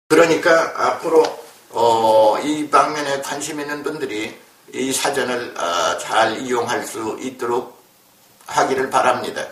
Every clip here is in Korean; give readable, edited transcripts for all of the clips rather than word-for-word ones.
그러니까 앞으로 이 방면에 관심 있는 분들이 이 사전을 잘 이용할 수 있도록 하기를 바랍니다.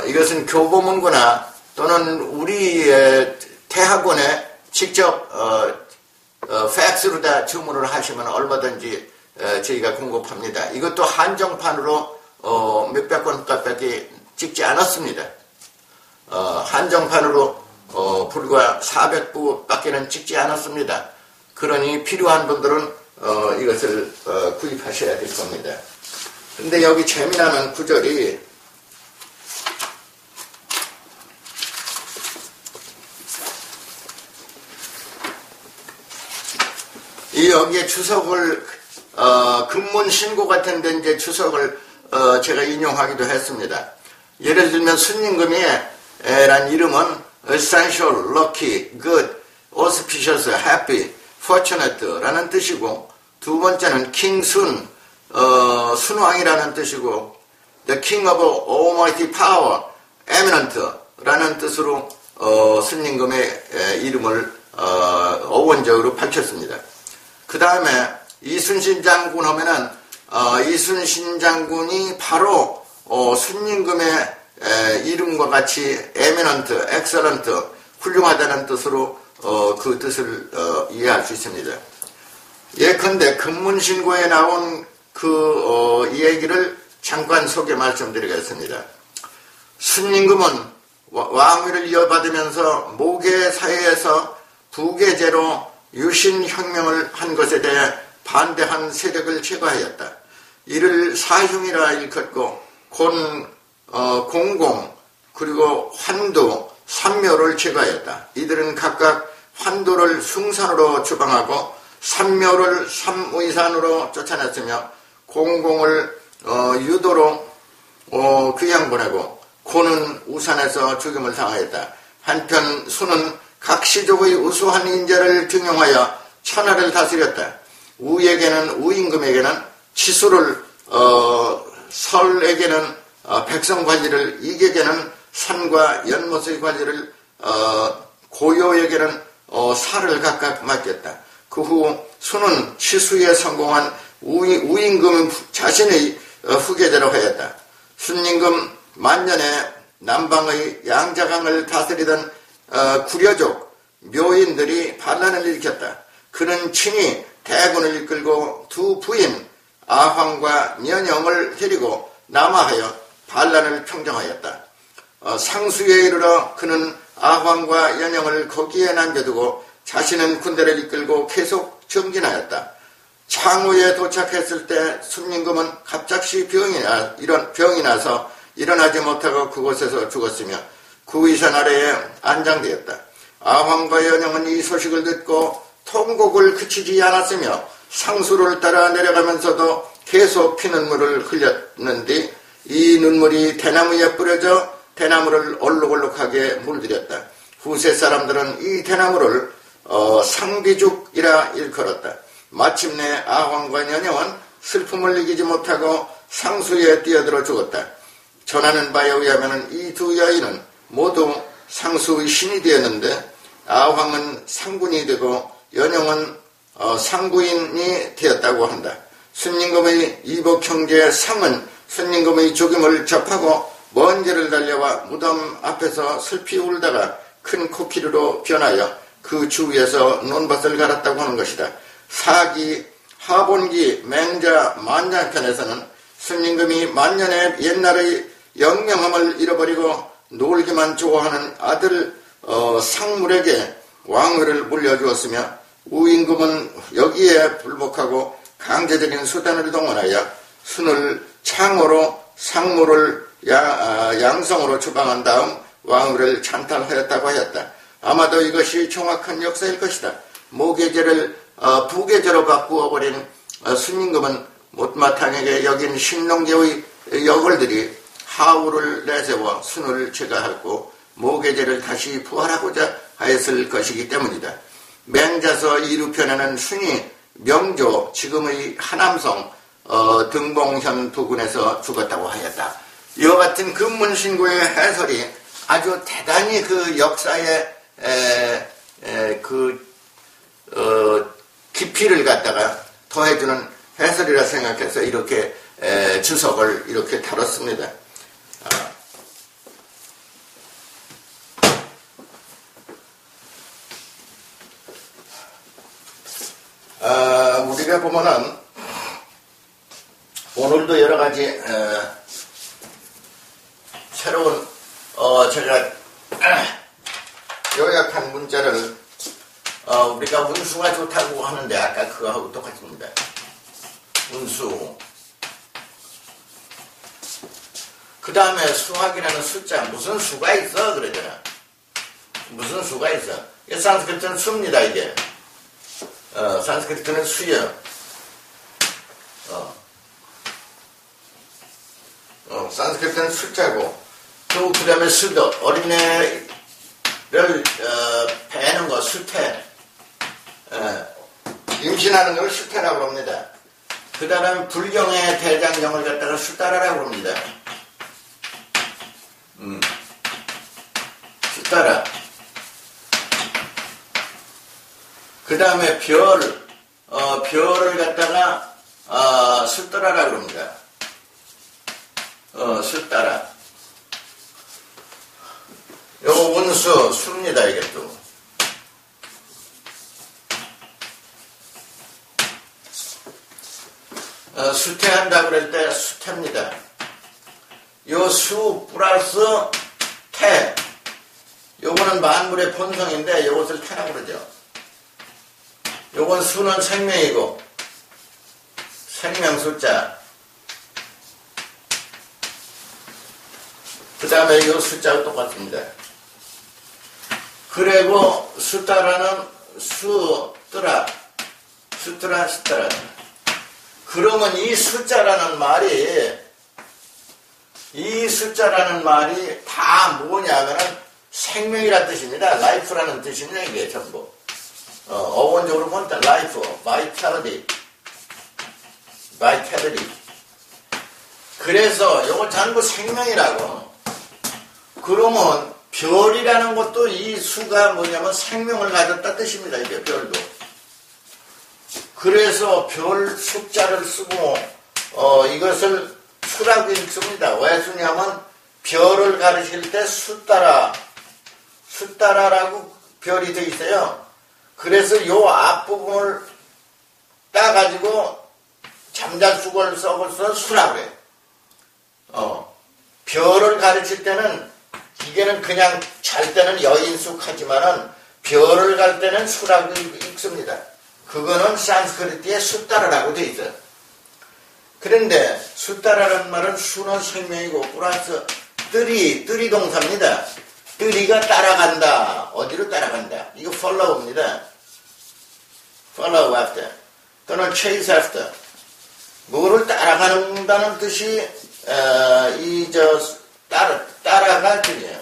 이것은 교보문고나 또는 우리의 대학원에 직접 팩스로 다 주문을 하시면 얼마든지 저희가 공급합니다. 이것도 한정판으로 몇백 권값밖에 찍지 않았습니다. 한정판으로 불과 400부밖에는 찍지 않았습니다. 그러니 필요한 분들은 이것을 구입하셔야 될 겁니다. 근데 여기 재미나는 구절이 여기에 주석을 금문신고 같은데 이제 주석을 제가 인용하기도 했습니다. 예를 들면 순임금이란 이름은 essential, lucky, good, auspicious, happy, fortunate라는 뜻이고, 두 번째는 king sun, 순왕이라는 뜻이고, the king of almighty power, eminent라는 뜻으로 순임금의 이름을 어원적으로 밝혔습니다. 그 다음에 이순신 장군 하면은 이순신 장군이 바로 순임금의 이름과 같이 eminent, excellent, 훌륭하다는 뜻으로 그 뜻을 이해할 수 있습니다. 예컨대 금문신고에 나온 그 얘기를 잠깐 소개 말씀드리겠습니다. 순임금은 왕위를 이어받으면서 모계 사회에서 부계제로 유신혁명을 한 것에 대해 반대한 세력을 제거하였다. 이를 사흉이라 일컫고 공공 그리고 환도, 산묘를 제거하였다. 이들은 각각 환도를 숭산으로 추방하고 산묘를 삼의산으로 쫓아냈으며 공공을 유도로 귀양 보내고 고는 우산에서 죽임을 당하였다. 한편 수는 각 시족의 우수한 인재를 등용하여 천하를 다스렸다. 우에게는 우임금에게는 치수를, 설에게는 백성 관리를, 이에게는 산과 연못의 관리를, 고요에게는 살을 각각 맡겼다. 그 후 수는 치수에 성공한 우임금 자신의 후계자로 하였다. 순임금 만년에 남방의 양자강을 다스리던 구려족 묘인들이 반란을 일으켰다. 그는 친히 대군을 이끌고 두 부인 아황과 년영을 데리고 남하하여 반란을 평정하였다. 상수에 이르러 그는 아황과 연영을 거기에 남겨두고 자신은 군대를 이끌고 계속 전진하였다. 창우에 도착했을 때 순임금은 갑작시 병이 나서 일어나지 못하고 그곳에서 죽었으며 구의산 아래에 안장되었다. 아황과 연영은 이 소식을 듣고 통곡을 그치지 않았으며 상수를 따라 내려가면서도 계속 피눈물을 흘렸는데 이 눈물이 대나무에 뿌려져 대나무를 얼룩얼룩하게 물들였다. 후세 사람들은 이 대나무를 상비죽이라 일컬었다. 마침내 아황과 연영은 슬픔을 이기지 못하고 상수에 뛰어들어 죽었다. 전하는 바에 의하면 이 두 여인은 모두 상수의 신이 되었는데 아황은 상군이 되고 연영은 상부인이 되었다고 한다. 순임금의 이복 형제 상은 순임금의 죽임을 접하고 먼 길을 달려와 무덤 앞에서 슬피 울다가 큰 코끼리로 변하여 그 주위에서 논밭을 갈았다고 하는 것이다. 사기, 하본기, 맹자, 만자편에서는 순임금이 만년에 옛날의 영명함을 잃어버리고 놀기만 좋아하는 아들 상물에게 왕위를 물려주었으며 우임금은 여기에 불복하고 강제적인 수단을 동원하여 순을 창호로 상무를 양성으로 추방한 다음 왕위를 찬탈하였다고 하였다. 아마도 이것이 정확한 역사일 것이다. 모계제를 부계제로 바꾸어버린 순임금은 못마땅하게 여긴 신농계의 여걸들이 하우를 내세워 순을 제거하고 모계제를 다시 부활하고자 하였을 것이기 때문이다. 맹자서 2루편에는 순이 명조 지금의 하남성 등봉현 부근에서 죽었다고 하였다. 이와 같은 금문신고의 해설이 아주 대단히 그 역사에 갖다가 더해주는 해설이라 생각해서 이렇게 주석을 이렇게 다뤘습니다. 우리가 보면은 오늘도 여러 가지 새로운 제가 요약한 문자를 우리가 운수가 좋다고 하는데 아까 그거하고 똑같습니다. 운수. 그 다음에 수학이라는 숫자 무슨 수가 있어 그러잖아. 무슨 수가 있어. 이게 산스크리트는 수입니다. 이게 산스크리트는 수요. 산스크리트는 숫자고 또 그 다음에 수도 어린애를 배는 거 수태, 임신하는 걸 수태라고 합니다. 그 다음에 불경의 대장경을 갖다가 수따라라고 합니다. 수따라. 그 다음에 별을 갖다가 수따라라고 합니다. 수따라. 요 운수 수입니다. 이게 또. 수태한다 그럴 때 수태입니다. 요 수 플러스 태. 요거는 만물의 본성인데 요것을 태라고 그러죠. 요건 수는 생명이고 생명 숫자. 그 다음에 이 숫자가 똑같습니다. 그리고 수따라는 수뜨라. 그러면 이 숫자라는 말이 다 뭐냐면은 생명이라는 뜻입니다. 라이프라는 뜻입니다. 이게 전부. 어원적으로 보면 라이프, 바이탈리티. 그래서 요거 전부 생명이라고. 그러면 별이라는 것도 이 수가 뭐냐면 생명을 가졌다 뜻입니다. 이게 별도. 그래서 별 숫자를 쓰고 이것을 수라고 읽습니다. 왜 쓰냐면 별을 가르칠 때 수따라라고 별이 되어 있어요. 그래서 요 앞부분을 따가지고 잠자수걸 써서 수라고 해요. 별을 가르칠 때는 이게는 그냥 잘 때는 여인숙 하지만은 별을 갈 때는 수라고 읽습니다. 그거는 산스크리트에 수따라라고 되어 있어요. 그런데 수따라라는 말은 수는 생명이고 플러스 뜰이 동사입니다. 뜰이가 따라간다. 어디로 따라간다. 이거 follow입니다. follow after 또는 chase after. 뭐를 따라간다는 뜻이 따라갈 뜻이에요.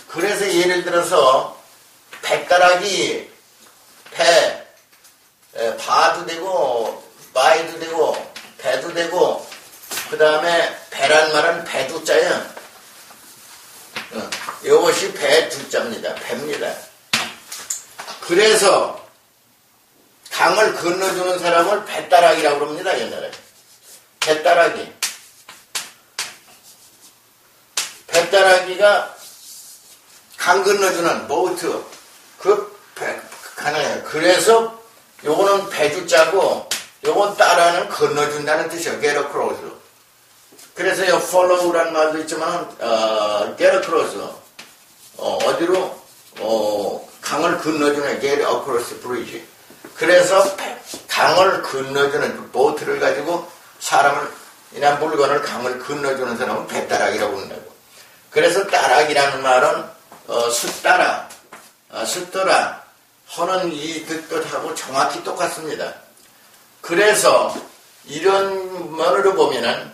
그래서 예를 들어서 배따라기 바도 되고 바이도 되고 배도 되고 그 다음에 배란 말은 배두자예요. 이것이 배두자입니다. 배입니다. 그래서 강을 건너주는 사람을 배따라기라고 합니다. 옛날에 배따라기가 강 건너주는 보트 가능해요. 그래서 요거는 배주자고 요건 따라는 건너준다는 뜻이에요. get across. 그래서 요 follow라는 말도 있지만 get across 어디로 강을 건너주는 get across bridge. 그래서 강을 건너주는 보트를 가지고 사람이나 물건을 강을 건너주는 사람은 배따라기라고 한다고. 그래서 따라기라는 말은 수따라 하는 이 뜻하고 정확히 똑같습니다. 그래서 이런 면으로 보면은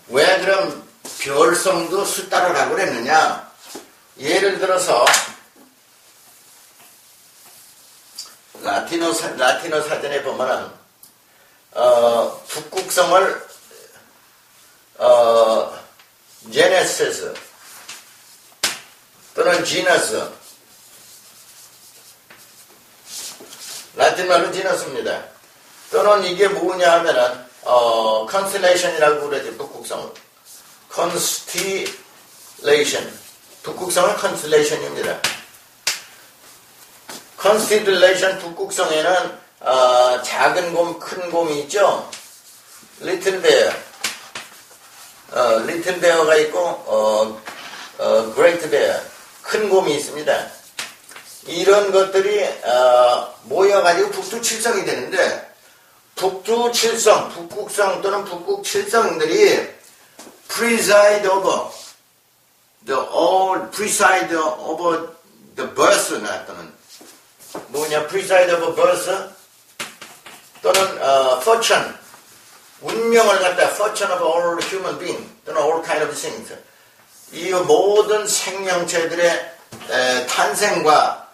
왜 그럼 별성도 수따라라고 그랬느냐? 예를 들어서 라티노 사전에 보면은 북극성을 제네시스 또는 지너스, 라틴말로 지너스입니다. 또는 이게 뭐냐 하면은, constellation이라고 그러죠, 북극성을. constellation. 북극성은 constellation입니다. constellation 북극성에는, 작은 곰, 큰 곰이 있죠? little bear. little bear가 있고, great bear. 큰 곰이 있습니다. 이런 것들이, 모여가지고 북두칠성이 되는데, 북두칠성, 북극성 또는 북극칠성들이 preside over the birth, 또는 뭐냐, preside over birth, 또는 fortune, 운명을 갖다 fortune of all human beings, 또는 all kind of things. 이 모든 생명체들의 탄생과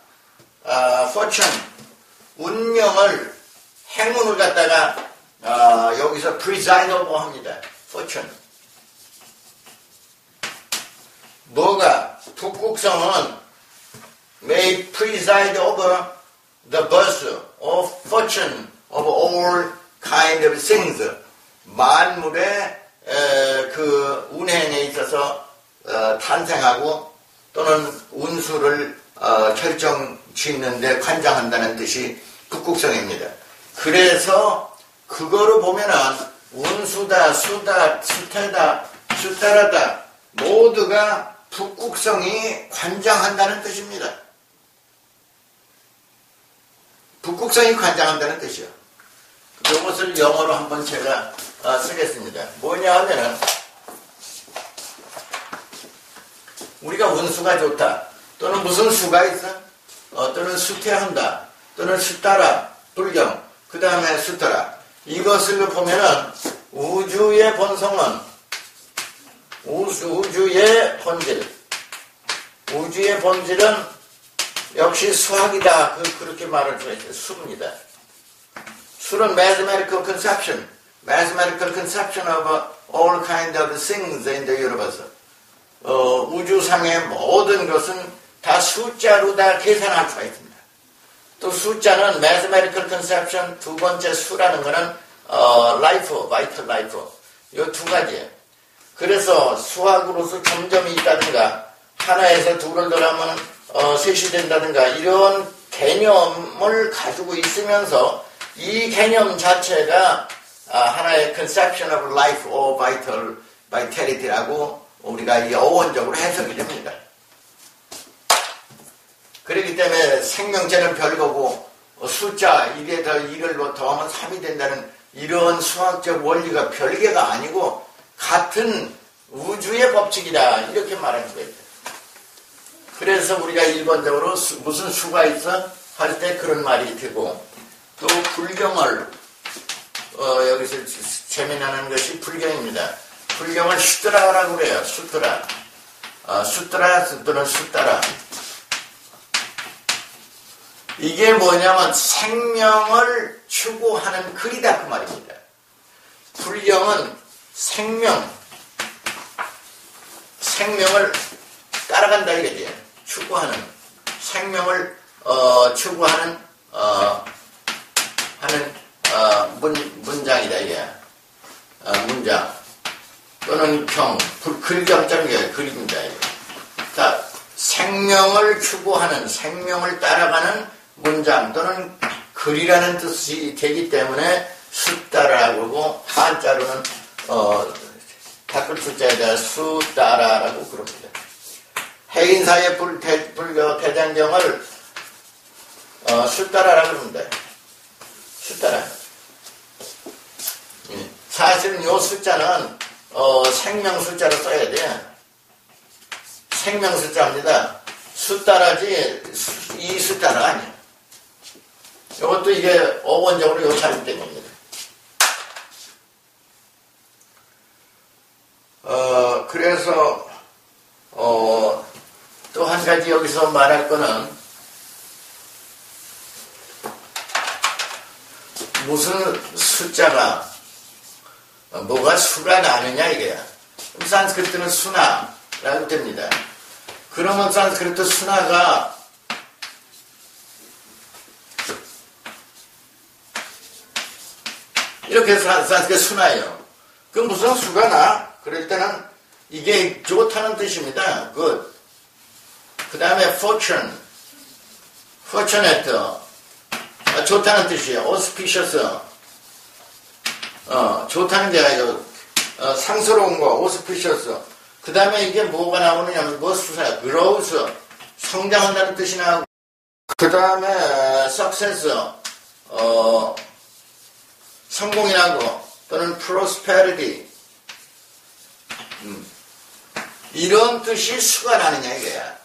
fortune, 운명을, 행운을 갖다가 여기서 preside over 합니다. fortune. 뭐가? 북극성은 may preside over the birth of fortune of all kind of things. 만물의 그 운행에 있어서 탄생하고 또는 운수를 결정 짓는 데 관장한다는 뜻이 북극성입니다. 그래서 그거로 보면은 운수다, 수다, 수태다, 수따라다 모두가 북극성이 관장한다는 뜻입니다. 북극성이 관장한다는 뜻이요. 이것을 영어로 한번 제가 쓰겠습니다. 뭐냐 하면은 우리가 운수가 좋다, 또는 무슨 수가 있어, 또는 수태한다, 또는 수따라, 불경, 그 다음에 수따라. 이것을 보면은 우주의 본성은 우주의 본질은 역시 수학이다. 그렇게 말을 수 있어요. 수입니다. 수는 mathematical conception of all kind of things in the universe. 우주상의 모든 것은 다 숫자로 다 계산할 수가 있습니다. 또 숫자는 mathematical conception, 두 번째 수라는 거는 life, vital life. 이 두 가지예요. 그래서 수학으로서 점점이 있다든가 하나에서 둘을 더하면 셋이 된다든가 이런 개념을 가지고 있으면서 이 개념 자체가 하나의 conception of life or vitality라고 우리가 이 어원적으로 해석이 됩니다. 그렇기 때문에 생명체는 별거고 숫자 1에 더 1을 더하면 3이 된다는 이런 수학적 원리가 별개가 아니고 같은 우주의 법칙이다, 이렇게 말할 수가 있다. 그래서 우리가 일반적으로 무슨 수가 있어 할 때 그런 말이 되고, 또 불경을 여기서 재미나는 것이 불경입니다. 불경을 수트라라고 그래요. 수트라 또는 수따라. 이게 뭐냐면 생명을 추구하는 글이다, 그 말입니다. 불경은 생명을 따라간다 이거지. 추구하는, 생명을 추구하는 문장이다 이게. 문장 또는 글경점이에요. 글입니다 이게. 자, 생명을 추구하는, 생명을 따라가는 문장 또는 글이라는 뜻이 되기 때문에 수따라라고 그러고, 한자로는 닦을 숫자에 대한 수따라라고 그럽니다. 해인사의 불교 대장경을 수따라라고 그럽니다. 수따라. 사실은 이 숫자는 생명 숫자로 써야 돼. 생명 숫자입니다. 수따라지 이 숫자가 아니야. 이것도 이게 어원적으로 요 잘못 때문입니다. 그래서 또 한 가지 여기서 말할 거는 무슨 숫자가 뭐가 수가 나느냐 이게야. 산스크리트는 수나라고 됩니다. 그러면 산스크리트 수나가 이렇게 해서 산스크릿 수나요. 그 무슨 수가 나? 그럴 때는 이게 좋다는 뜻입니다. good. 그 다음에 fortune. fortunate. 좋다는 뜻이에요. auspicious. 좋다는 게 아니고 상스러운 거, auspicious. 그 다음에 이게 뭐가 나오느냐면 뭐 수사, growth. 성장한다는 뜻이 나오고 그 다음에 success. 성공이라고 또는 prosperity. 이런 뜻이 수가 나느냐 이거야.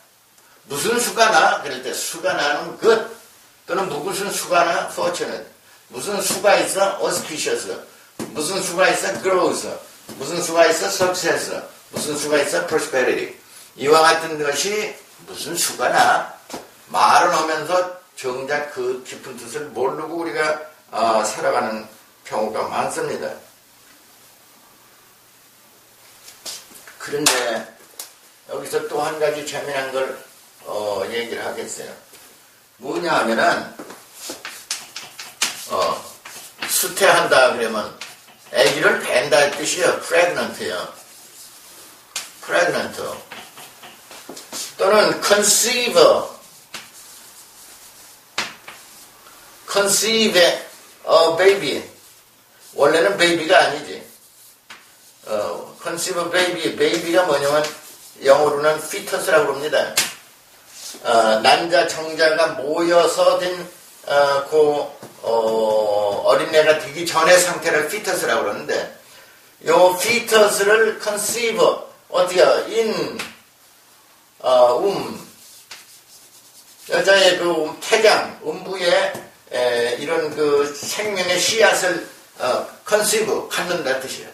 무슨 수가 나? 그럴 때 수가 나는 good 또는 무슨 수가 나? fortunate. 무슨 수가 있어? auspicious. 무슨 수가 있어? growth. 무슨 수가 있어? success. 무슨 수가 있어? prosperity. 이와 같은 것이 무슨 수가 나? 말은 하면서 정작 그 깊은 뜻을 모르고 우리가 살아가는 경우가 많습니다. 그런데 여기서 또 한 가지 재미난 걸 얘기를 하겠어요. 뭐냐 하면은 수태한다 그러면 아기를 벤다 뜻이에요. pregnant요. pregnant 또는 conceive a baby. 원래는 베이비가 아니지. conceive a baby. 베이비가 뭐냐면 영어로는 fetus라고 합니다. 난자 정자가 모여서 된 어린애가 되기 전의 상태를 fetus라고 그러는데 요 fetus를 conceive 어떻게 in 여자의 그 태장 음부에 이런 그 생명의 씨앗을 conceive 갖는다 뜻이에요.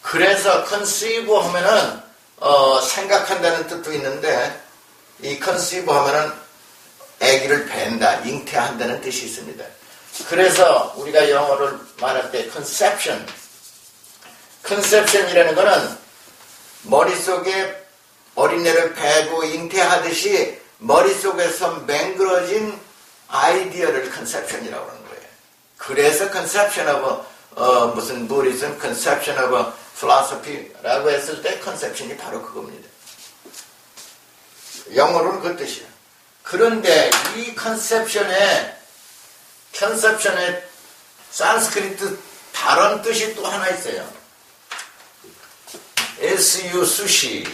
그래서 conceive 하면은 생각한다는 뜻도 있는데 이 conceive 하면은 아기를 벤다, 잉태한다는 뜻이 있습니다. 그래서 우리가 영어를 말할 때 conception이라는 거는 머릿속에 어린애를 베고 잉태하듯이 머릿속에서 맹그러진 아이디어를 conception이라고 하는 거예요. 그래서 conception of 무슨 Buddhism, conception of philosophy라고 했을 때 conception이 바로 그겁니다. 영어로는 그 뜻이에요. 그런데 이 conception의 산스크리트 다른 뜻이 또 하나 있어요. SU 수시